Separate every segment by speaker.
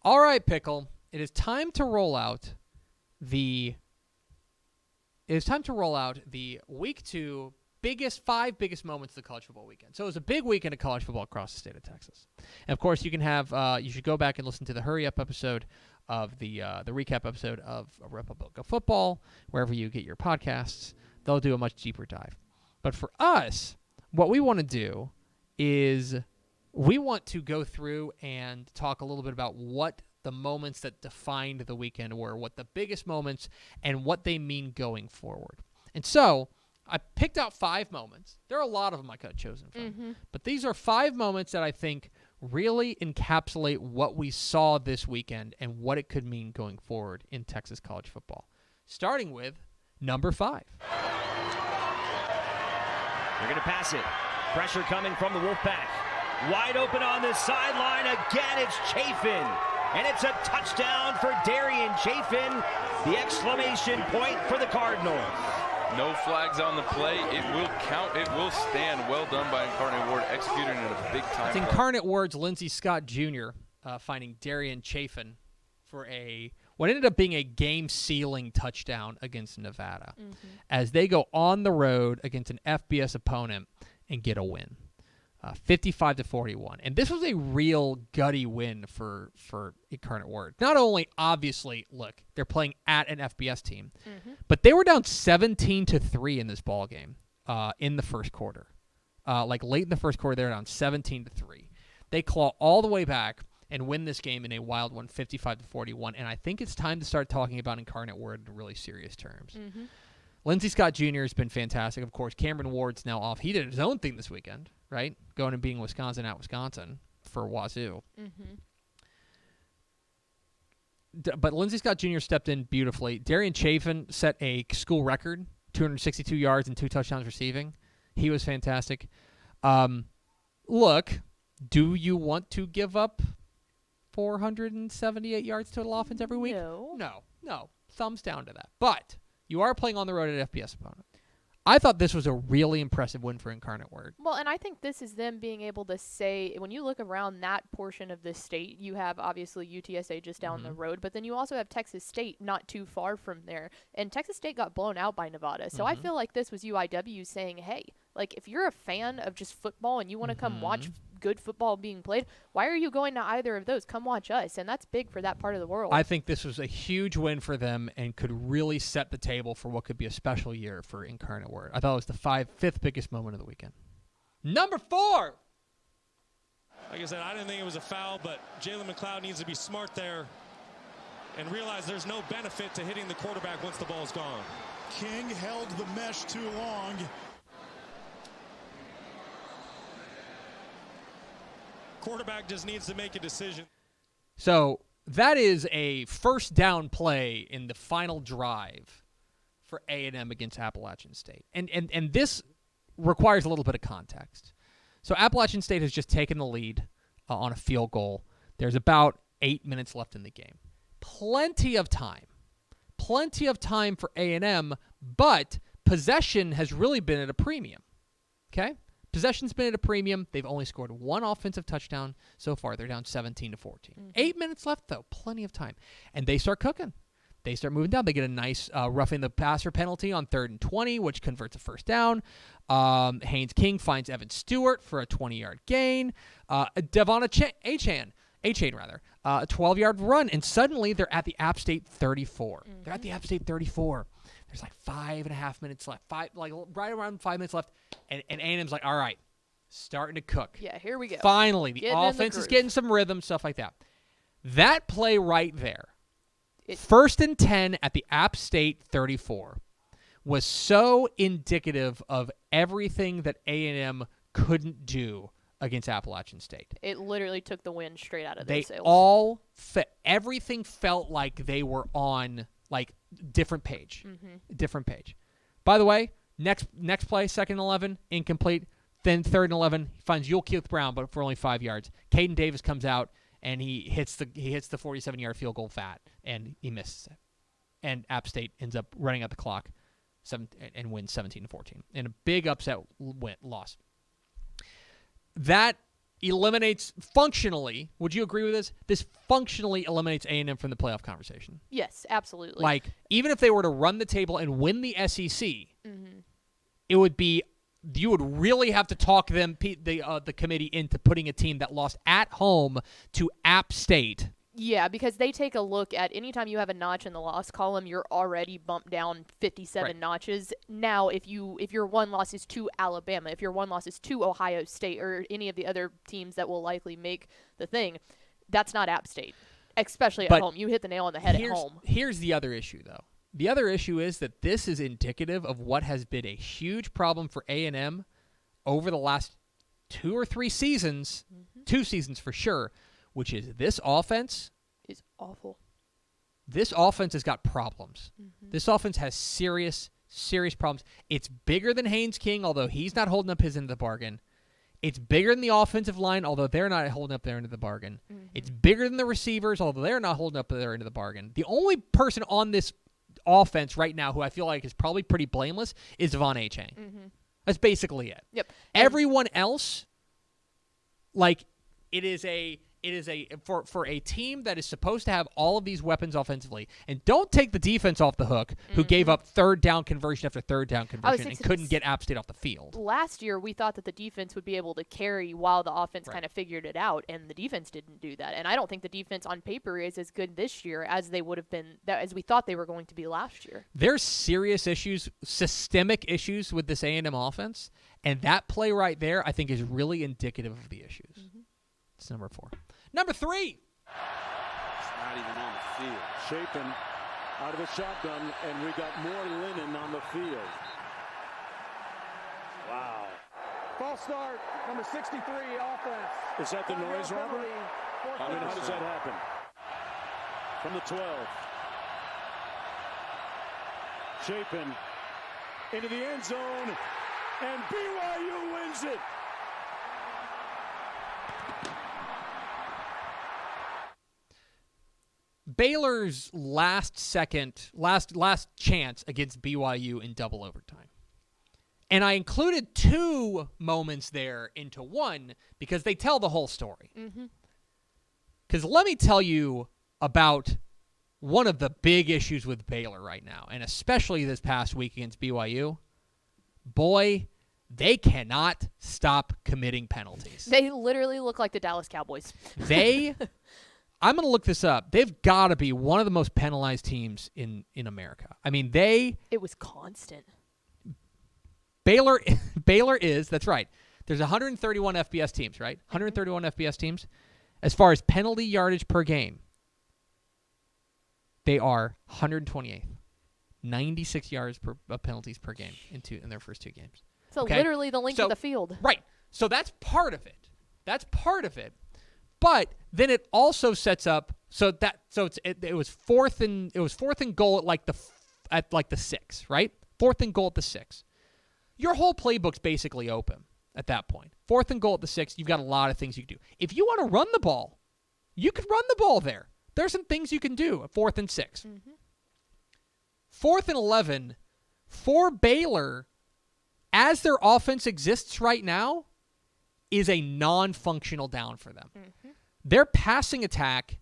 Speaker 1: All right, Pickle. It is time to roll out the Week 2 five biggest moments of the college football weekend. So it was a big weekend of college football across the state of Texas. And of course, you should go back and listen to the hurry up episode of the recap episode of Republic of Football, wherever you get your podcasts. They'll do a much deeper dive. But for us, what we want to do is we want to go through and talk a little bit about what the moments that defined the weekend were, what the biggest moments, and what they mean going forward. And so I picked out 5 moments. There are a lot of them I could have chosen from. But these are 5 moments that I think really encapsulate what we saw this weekend and what it could mean going forward in Texas college football. Starting with number 5.
Speaker 2: They're going to pass it. Pressure coming from the Wolfpack. Wide open on the sideline. Again, it's Chafin. And it's a touchdown for Darian Chafin. The exclamation point for the Cardinals.
Speaker 3: No flags on the play. It will count. It will stand. Well done by Incarnate Ward, executing in a big-time
Speaker 1: It's Incarnate Ward's Lindsey Scott Jr. Finding Darian Chafin for what ended up being a game-sealing touchdown against Nevada as they go on the road against an FBS opponent and get a win. 55-41. And this was a real gutty win for Incarnate Word. Not only, obviously, look, they're playing at an FBS team, but they were down 17-3 in this ball game in the first quarter. Late in the first quarter, they were down 17-3. They claw all the way back and win this game in a wild one, 55-41. And I think it's time to start talking about Incarnate Word in really serious terms. Lindsey Scott Jr. has been fantastic. Of course, Cameron Ward's now off. He did his own thing this weekend, right? Going and being Wisconsin at Wisconsin for Wazoo. But Lindsey Scott Jr. stepped in beautifully. Darian Chafin set a school record, 262 yards and 2 touchdowns receiving. He was fantastic. Look, do you want to give up 478 yards total offense every week? No. Thumbs down to that. But you are playing on the road at an FBS opponent. I thought this was a really impressive win for Incarnate Word.
Speaker 4: Well, and I think this is them being able to say, when you look around that portion of the state, you have obviously UTSA just down the road, but then you also have Texas State not too far from there. And Texas State got blown out by Nevada. So I feel like this was UIW saying, hey, like if you're a fan of just football and you want to come watch good football being played, why are you going to either of those? Come watch us. And that's big for that part of the world.
Speaker 1: I think this was a huge win for them and could really set the table for what could be a special year for Incarnate Word. I thought it was the fifth biggest moment of the weekend. Number 4.
Speaker 5: Like I said, I didn't think it was a foul, but Jalen McLeod needs to be smart there and realize there's no benefit to hitting the quarterback once the ball's gone.
Speaker 6: King held the mesh too long.
Speaker 5: Quarterback just needs to make a decision.
Speaker 1: So that is a first down play in the final drive for A&M against Appalachian State. And this requires a little bit of context. So Appalachian State has just taken the lead on a field goal. There's about 8 minutes left in the game. Plenty of time for A&M, but possession has really been at a premium. Okay? Possession's been at a premium. They've only scored 1 offensive touchdown so far. They're down 17-14. 8 minutes left, though. Plenty of time. And they start cooking. They start moving down. They get a nice roughing the passer penalty on 3rd and 20, which converts a first down. Haynes King finds Evan Stewart for a 20-yard gain. Devon A-Chain, a 12-yard run. And suddenly they're at the App State 34. They're at the App State 34. There's like 5.5 minutes left. Right around 5 minutes left. And A&M's like, all right, starting to cook.
Speaker 4: Yeah, here we go.
Speaker 1: Finally, the offense is getting some rhythm, stuff like that. That play right there, 1st and 10 at the App State 34, was so indicative of everything that A&M couldn't do against Appalachian State.
Speaker 4: It literally took the wind straight out of their sails.
Speaker 1: Everything felt like they were on like different page. By the way, next play, 2nd and 11, incomplete. Then 3rd and 11, he finds Yule Keith Brown, but for only 5 yards. Caden Davis comes out and he hits the 47-yard field goal fat, and he misses it. And App State ends up running out the clock and wins 17-14 in a big upset loss. That eliminates functionally. Would you agree with this? This functionally eliminates A&M from the playoff conversation.
Speaker 4: Yes, absolutely.
Speaker 1: Like, even if they were to run the table and win the SEC, it would be, you would really have to talk them, the committee, into putting a team that lost at home to App State.
Speaker 4: Yeah, because they take a look at any time you have a notch in the loss column, you're already bumped down 57 notches. Now, if your one loss is to Alabama, if your one loss is to Ohio State or any of the other teams that will likely make the thing, that's not App State, especially at home. You hit the nail on the head at home.
Speaker 1: Here's the other issue, though. The other issue is that this is indicative of what has been a huge problem for A&M over the last 2 or 3 seasons, 2 seasons for sure, which is this offense
Speaker 4: is awful.
Speaker 1: This offense has got problems. This offense has serious problems. It's bigger than Haynes King, although he's not holding up his end of the bargain. It's bigger than the offensive line, although they're not holding up their end of the bargain. It's bigger than the receivers, although they're not holding up their end of the bargain. The only person on this offense right now who I feel like is probably pretty blameless is Devon Achane. That's basically it.
Speaker 4: Yep.
Speaker 1: Everyone else, like, it is a for a team that is supposed to have all of these weapons offensively, and don't take the defense off the hook, who gave up third down conversion after third down conversion and couldn't get App State off the field.
Speaker 4: Last year, we thought that the defense would be able to carry while the offense kind of figured it out, and the defense didn't do that. And I don't think the defense on paper is as good this year as they would have been, as we thought they were going to be last year.
Speaker 1: There's serious issues, systemic issues with this A&M offense, and that play right there, I think, is really indicative of the issues. It's number 4. Number 3.
Speaker 7: It's not even on the field.
Speaker 6: Chapin out of the shotgun, and we got more linen on the field.
Speaker 7: Wow.
Speaker 6: False start, number 63, offense. Is that the noise, Robert? I mean, how does that happen? From the 12. Chapin into the end zone, and BYU wins it.
Speaker 1: Baylor's last chance against BYU in double overtime. And I included 2 moments there into one because they tell the whole story. Because let me tell you about one of the big issues with Baylor right now, and especially this past week against BYU. Boy, they cannot stop committing penalties.
Speaker 4: They literally look like the Dallas Cowboys.
Speaker 1: I'm going to look this up. They've got to be one of the most penalized teams in America. I mean, it
Speaker 4: was constant.
Speaker 1: Baylor is, that's right. There's 131 FBS teams, right? 131 FBS teams. As far as penalty yardage per game, they are 128th. 96 yards of penalties per game in their first 2 games.
Speaker 4: So literally the length of the field.
Speaker 1: Right. So that's part of it. But then it also sets up it was fourth and goal at like the 6, right? 4th and goal at the 6. Your whole playbook's basically open at that point. 4th and goal at the 6, you've got a lot of things you can do. If you want to run the ball, you could run the ball there. There's some things you can do at 4th and 6. 4th and 11 for Baylor, as their offense exists right now, is a non-functional down for them. Their passing attack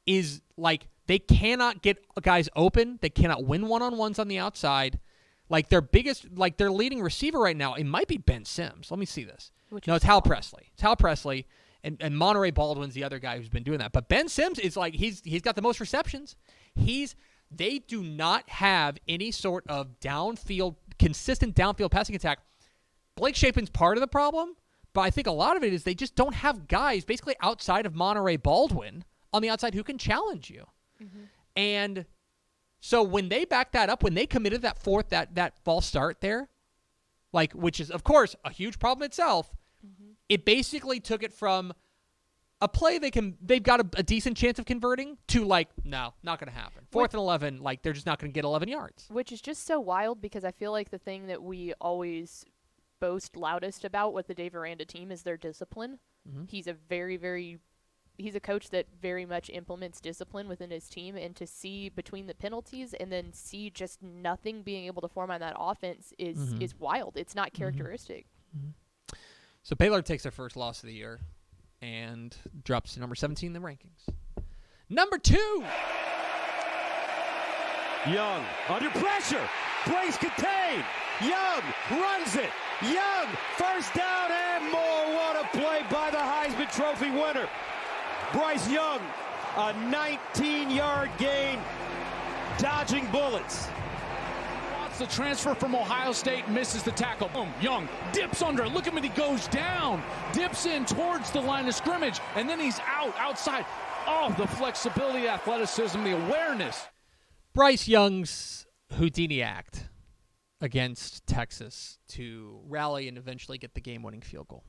Speaker 1: is like they cannot get guys open. They cannot win one-on-ones on the outside. Like their leading receiver right now, it might be Ben Sims. Let me see this. It's Hal Presley. It's Hal Presley, and Monterey Baldwin's the other guy who's been doing that. But Ben Sims is like he's got the most receptions. They do not have any sort of consistent downfield passing attack. Blake Shapen's part of the problem. But I think a lot of it is they just don't have guys basically outside of Monterey Baldwin on the outside who can challenge you. And so when they backed that up, when they committed that that false start there, which is, of course, a huge problem itself, it basically took it from a play they've got a decent chance of converting to no, not going to happen. 4th and 11, they're just not going to get 11 yards.
Speaker 4: Which is just so wild because I feel like the thing that we always boast loudest about with the Dave Aranda team is their discipline. He's a he's a coach that very much implements discipline within his team, and to see between the penalties and then see just nothing being able to form on that offense is wild. It's not characteristic.
Speaker 1: So Baylor takes their first loss of the year and drops to number 17 in the rankings. Number 2.
Speaker 6: Young under pressure. Blaze contained. Young runs it. Young, first down and more. What a play by the Heisman Trophy winner. Bryce Young, a 19-yard gain, dodging bullets.
Speaker 8: The transfer from Ohio State misses the tackle. Boom, Young dips under. Look at him, he goes down. Dips in towards the line of scrimmage, and then he's outside. Oh, the flexibility, athleticism, the awareness.
Speaker 1: Bryce Young's Houdini act against Texas to rally and eventually get the game-winning field goal.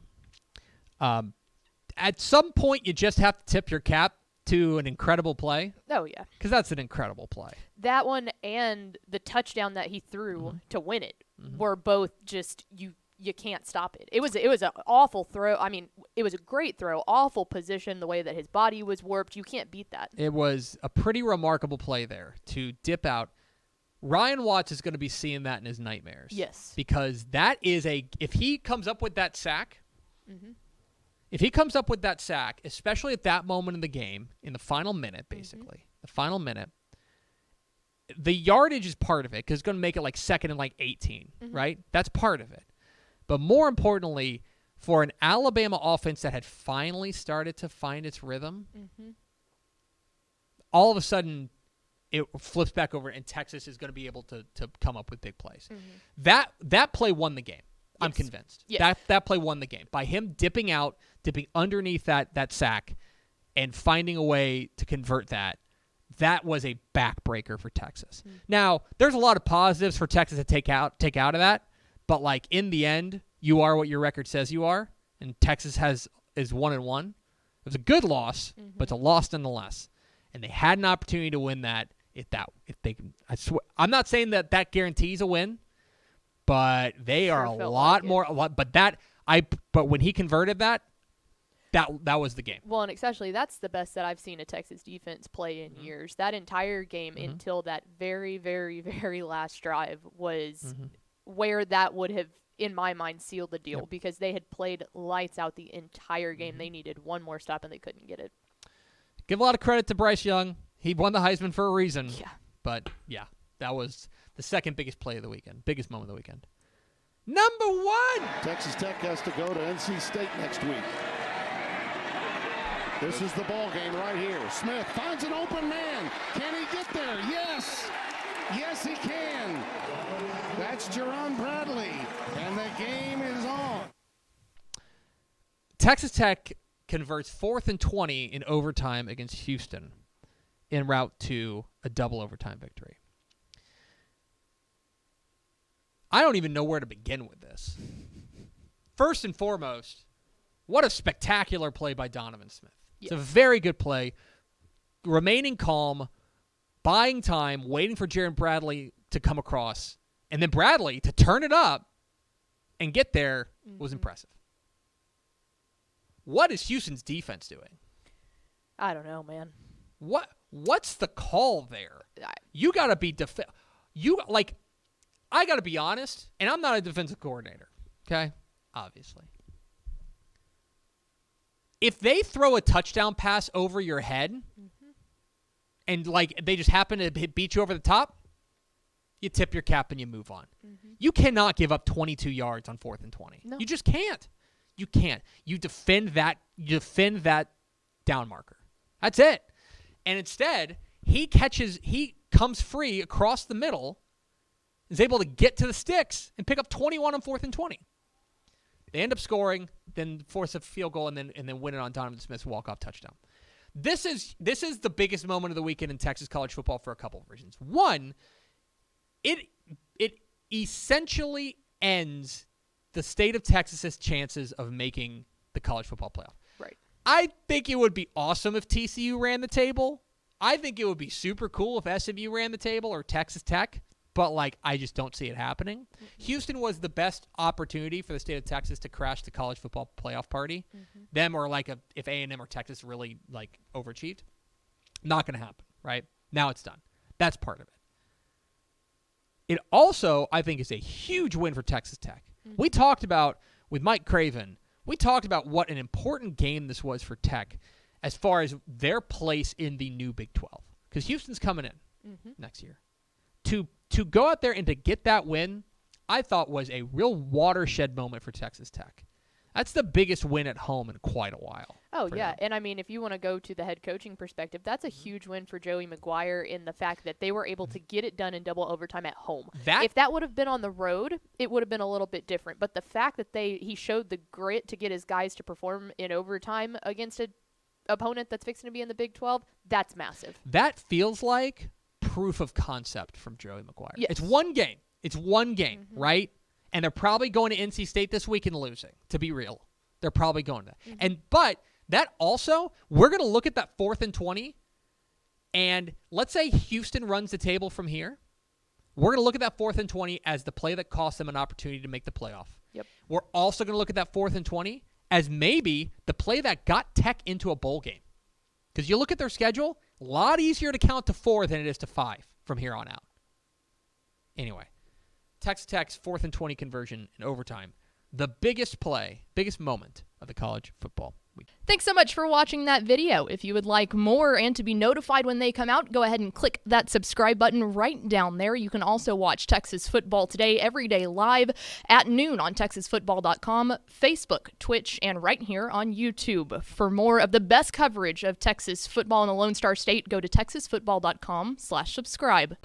Speaker 1: At some point, you just have to tip your cap to an incredible play.
Speaker 4: Oh, yeah.
Speaker 1: Because that's an incredible play.
Speaker 4: That one and the touchdown that he threw to win it were both just you can't stop it. It was an awful throw. I mean, it was a great throw, awful position, the way that his body was warped. You can't beat that.
Speaker 1: It was a pretty remarkable play there to dip out. Ryan Watts is going to be seeing that in his nightmares.
Speaker 4: Yes.
Speaker 1: Because that is if he comes up with that sack, if he comes up with that sack, especially at that moment in the game, in the final minute, basically, the final minute, the yardage is part of it because it's going to make it like second and like 18, right? That's part of it. But more importantly, for an Alabama offense that had finally started to find its rhythm, all of a sudden it flips back over and Texas is going to be able to come up with big plays. That play won the game. Yes. I'm convinced. Yeah. That play won the game. By him dipping underneath that sack and finding a way to convert that was a backbreaker for Texas. Now, there's a lot of positives for Texas to take out of that, but like in the end, you are what your record says you are, and Texas is 1-1. It was a good loss, but it's a loss nonetheless. And they had an opportunity to win that if they can. I swear, I'm not saying that guarantees a win, but they are a lot more. But when he converted that was the game.
Speaker 4: Well, and especially that's the best that I've seen a Texas defense play in years. That entire game until that very, very, very last drive was where that would have, in my mind, sealed the deal because they had played lights out the entire game. They needed one more stop and they couldn't get it.
Speaker 1: Give a lot of credit to Bryce Young. He won the Heisman for a reason.
Speaker 4: Yeah.
Speaker 1: But, yeah, that was the second biggest play of the weekend, biggest moment of the weekend. Number 1!
Speaker 9: Texas Tech has to go to NC State next week. This is the ball game right here. Smith finds an open man. Can he get there? Yes. Yes, he can. That's Jerron Bradley, and the game is on.
Speaker 1: Texas Tech converts 4th and 20 in overtime against Houston en route to a double overtime victory. I don't even know where to begin with this. First and foremost, what a spectacular play by Donovan Smith. Yes. It's a very good play. Remaining calm, buying time, waiting for Jerron Bradley to come across, and then Bradley to turn it up and get there was impressive. What is Houston's defense doing?
Speaker 4: I don't know, man.
Speaker 1: What's the call there? You got to be I got to be honest, and I'm not a defensive coordinator, okay? Obviously. If they throw a touchdown pass over your head and they just happen to beat you over the top, you tip your cap and you move on. You cannot give up 22 yards on 4th and 20. No. You just can't. You can't. You defend that down marker. That's it. And instead, he comes free across the middle, is able to get to the sticks and pick up 21 on 4th and 20. They end up scoring, then force a field goal, and then win it on Donovan Smith's walk-off touchdown. This is the biggest moment of the weekend in Texas college football for a couple of reasons. One, it essentially ends the state of Texas's chances of making the college football playoff.
Speaker 4: Right.
Speaker 1: I think it would be awesome if TCU ran the table. I think it would be super cool if SMU ran the table or Texas Tech. But, I just don't see it happening. Houston was the best opportunity for the state of Texas to crash the college football playoff party. Them or, if A&M or Texas really, overachieved. Not going to happen, right? Now it's done. That's part of it. It also, I think, is a huge win for Texas Tech. We talked about, with Mike Craven, We talked about what an important game this was for Tech as far as their place in the new Big 12. Because Houston's coming in next year. To go out there and to get that win, I thought was a real watershed moment for Texas Tech. That's the biggest win at home in quite a while.
Speaker 4: Oh, yeah. And, I mean, if you want to go to the head coaching perspective, that's a huge win for Joey McGuire in the fact that they were able to get it done in double overtime at home. If that would have been on the road, it would have been a little bit different. But the fact that he showed the grit to get his guys to perform in overtime against an opponent that's fixing to be in the Big 12, that's massive.
Speaker 1: That feels like proof of concept from Joey McGuire.
Speaker 4: Yes.
Speaker 1: It's one game, right? And they're probably going to NC State this week and losing, to be real. They're probably going to. But that also, we're going to look at that 4th and 20, and let's say Houston runs the table from here. We're going to look at that 4th and 20 as the play that cost them an opportunity to make the playoff.
Speaker 4: Yep.
Speaker 1: We're also going to look at that 4th and 20 as maybe the play that got Tech into a bowl game. Because you look at their schedule, a lot easier to count to 4 than it is to 5 from here on out. Anyway, Texas Tech's 4th and 20 conversion in overtime. The biggest play, biggest moment of the college football week.
Speaker 10: Thanks so much for watching that video. If you would like more and to be notified when they come out, go ahead and click that subscribe button right down there. You can also watch Texas Football Today every day live at noon on TexasFootball.com, Facebook, Twitch, and right here on YouTube. For more of the best coverage of Texas football in the Lone Star State, go to TexasFootball.com/subscribe.